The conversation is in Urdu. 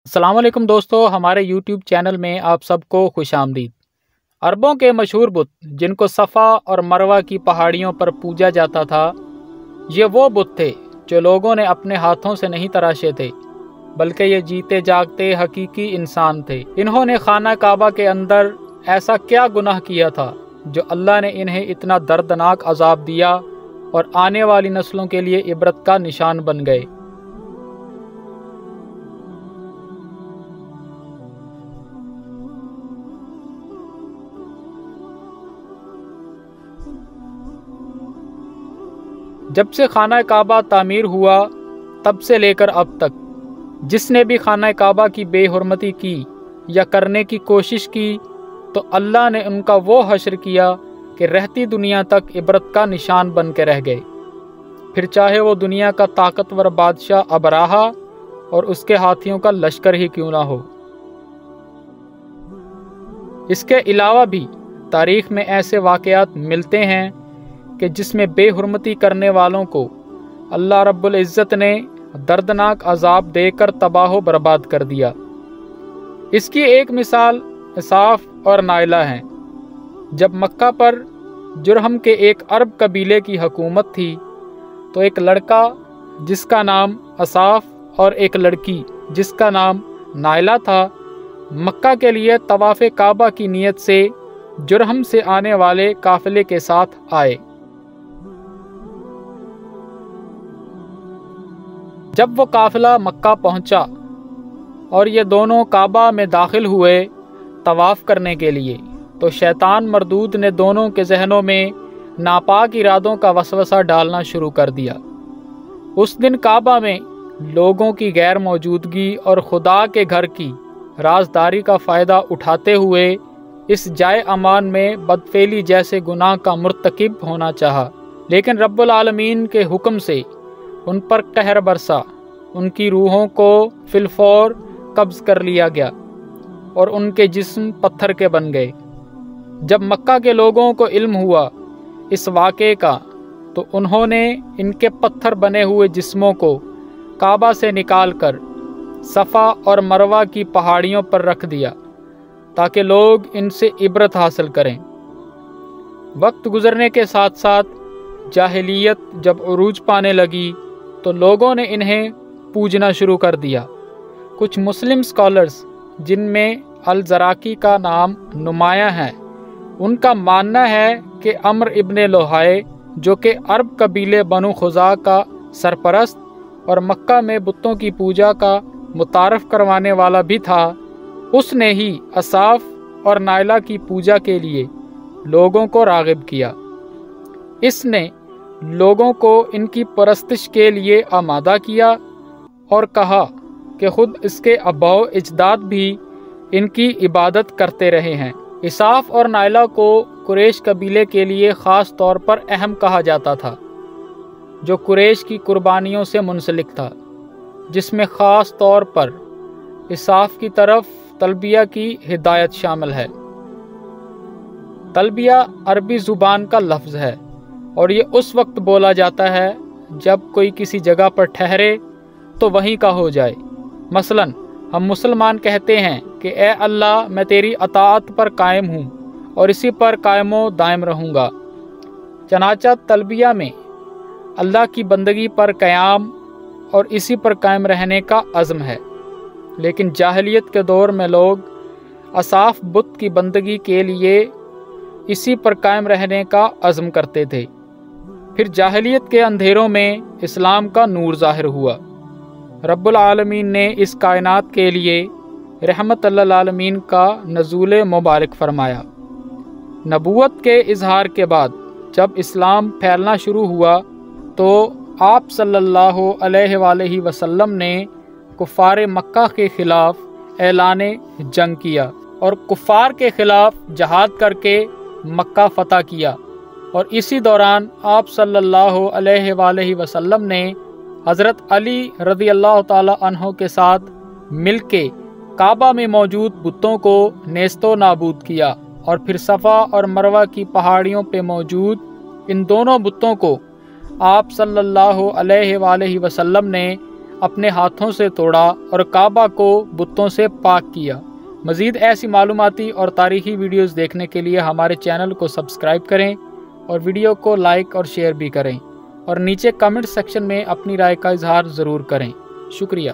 السلام علیکم دوستو، ہمارے یوٹیوب چینل میں آپ سب کو خوش آمدید۔ عربوں کے مشہور بت جن کو صفا اور مروہ کی پہاڑیوں پر پوجا جاتا تھا، یہ وہ بت تھے جو لوگوں نے اپنے ہاتھوں سے نہیں تراشے تھے، بلکہ یہ جیتے جاگتے حقیقی انسان تھے۔ انہوں نے خانہ کعبہ کے اندر ایسا کیا گناہ کیا تھا جو اللہ نے انہیں اتنا دردناک عذاب دیا اور آنے والی نسلوں کے لیے عبرت کا نشان بن گئے۔ جب سے خانہ کعبہ تعمیر ہوا تب سے لے کر اب تک جس نے بھی خانہ کعبہ کی بے حرمتی کی یا کرنے کی کوشش کی تو اللہ نے ان کا وہ حشر کیا کہ رہتی دنیا تک عبرت کا نشان بن کے رہ گئے، پھر چاہے وہ دنیا کا طاقتور بادشاہ ابراہا اور اس کے ہاتھیوں کا لشکر ہی کیوں نہ ہو۔ اس کے علاوہ بھی تاریخ میں ایسے واقعات ملتے ہیں کہ جس میں بے حرمتی کرنے والوں کو اللہ رب العزت نے دردناک عذاب دے کر تباہ و برباد کر دیا۔ اس کی ایک مثال اساف اور نائلہ ہیں۔ جب مکہ پر جرہم کے ایک عرب قبیلے کی حکومت تھی تو ایک لڑکا جس کا نام اساف اور ایک لڑکی جس کا نام نائلہ تھا، مکہ کے لیے طواف کعبہ کی نیت سے جرہم سے آنے والے قافلے کے ساتھ آئے۔ جب وہ قافلہ مکہ پہنچا اور یہ دونوں کعبہ میں داخل ہوئے طواف کرنے کے لیے تو شیطان مردود نے دونوں کے ذہنوں میں ناپاک ارادوں کا وسوسہ ڈالنا شروع کر دیا۔ اس دن کعبہ میں لوگوں کی غیر موجودگی اور خدا کے گھر کی رازداری کا فائدہ اٹھاتے ہوئے اس جائے امان میں بدفعلی جیسے گناہ کا مرتکب ہونا چاہا، لیکن رب العالمین کے حکم سے ان پر قہر برسا، ان کی روحوں کو فی الفور قبض کر لیا گیا اور ان کے جسم پتھر کے بن گئے۔ جب مکہ کے لوگوں کو علم ہوا اس واقعے کا تو انہوں نے ان کے پتھر بنے ہوئے جسموں کو کعبہ سے نکال کر صفا اور مروہ کی پہاڑیوں پر رکھ دیا تاکہ لوگ ان سے عبرت حاصل کریں۔ وقت گزرنے کے ساتھ ساتھ جاہلیت جب عروج پانے لگی تو لوگوں نے انہیں پوجنا شروع کر دیا۔ کچھ مسلم اسکالرز جن میں الزراقی کا نام نمایاں ہے، ان کا ماننا ہے کہ عمر ابن لوہائے جو کہ عرب قبیلے بنو خزاع کا سرپرست اور مکہ میں بتوں کی پوجا کا متعارف کروانے والا بھی تھا، اس نے ہی اساف اور نائلہ کی پوجا کے لیے لوگوں کو راغب کیا۔ اس نے لوگوں کو ان کی پرستش کے لیے آمادہ کیا اور کہا کہ خود اس کے آباء و اجداد بھی ان کی عبادت کرتے رہے ہیں۔ اساف اور نائلہ کو قریش قبیلے کے لیے خاص طور پر اہم کہا جاتا تھا، جو قریش کی قربانیوں سے منسلک تھا، جس میں خاص طور پر اساف کی طرف تلبیہ کی ہدایت شامل ہے۔ تلبیہ عربی زبان کا لفظ ہے اور یہ اس وقت بولا جاتا ہے جب کوئی کسی جگہ پر ٹھہرے تو وہیں کا ہو جائے۔ مثلا ہم مسلمان کہتے ہیں کہ اے اللہ، میں تیری اطاعت پر قائم ہوں اور اسی پر قائم و دائم رہوں گا۔ چنانچہ تلبیہ میں اللہ کی بندگی پر قیام اور اسی پر قائم رہنے کا عزم ہے، لیکن جاہلیت کے دور میں لوگ اساف بت کی بندگی کے لیے اسی پر قائم رہنے کا عزم کرتے تھے۔ پھر جاہلیت کے اندھیروں میں اسلام کا نور ظاہر ہوا۔ رب العالمین نے اس کائنات کے لیے رحمت للعالمین کا نزول مبارک فرمایا۔ نبوت کے اظہار کے بعد جب اسلام پھیلنا شروع ہوا تو آپ صلی اللہ علیہ وآلہ وسلم نے کفار مکہ کے خلاف اعلان جنگ کیا اور کفار کے خلاف جہاد کر کے مکہ فتح کیا، اور اسی دوران آپ صلی اللہ علیہ وآلہ وسلم نے حضرت علی رضی اللہ تعالی عنہ کے ساتھ مل کے کعبہ میں موجود بتوں کو نیست و نابود کیا، اور پھر صفا اور مروہ کی پہاڑیوں پہ موجود ان دونوں بتوں کو آپ صلی اللہ علیہ وآلہ وسلم نے اپنے ہاتھوں سے توڑا اور کعبہ کو بتوں سے پاک کیا۔ مزید ایسی معلوماتی اور تاریخی ویڈیوز دیکھنے کے لیے ہمارے چینل کو سبسکرائب کریں اور ویڈیو کو لائک اور شیئر بھی کریں، اور نیچے کمنٹ سیکشن میں اپنی رائے کا اظہار ضرور کریں۔ شکریہ۔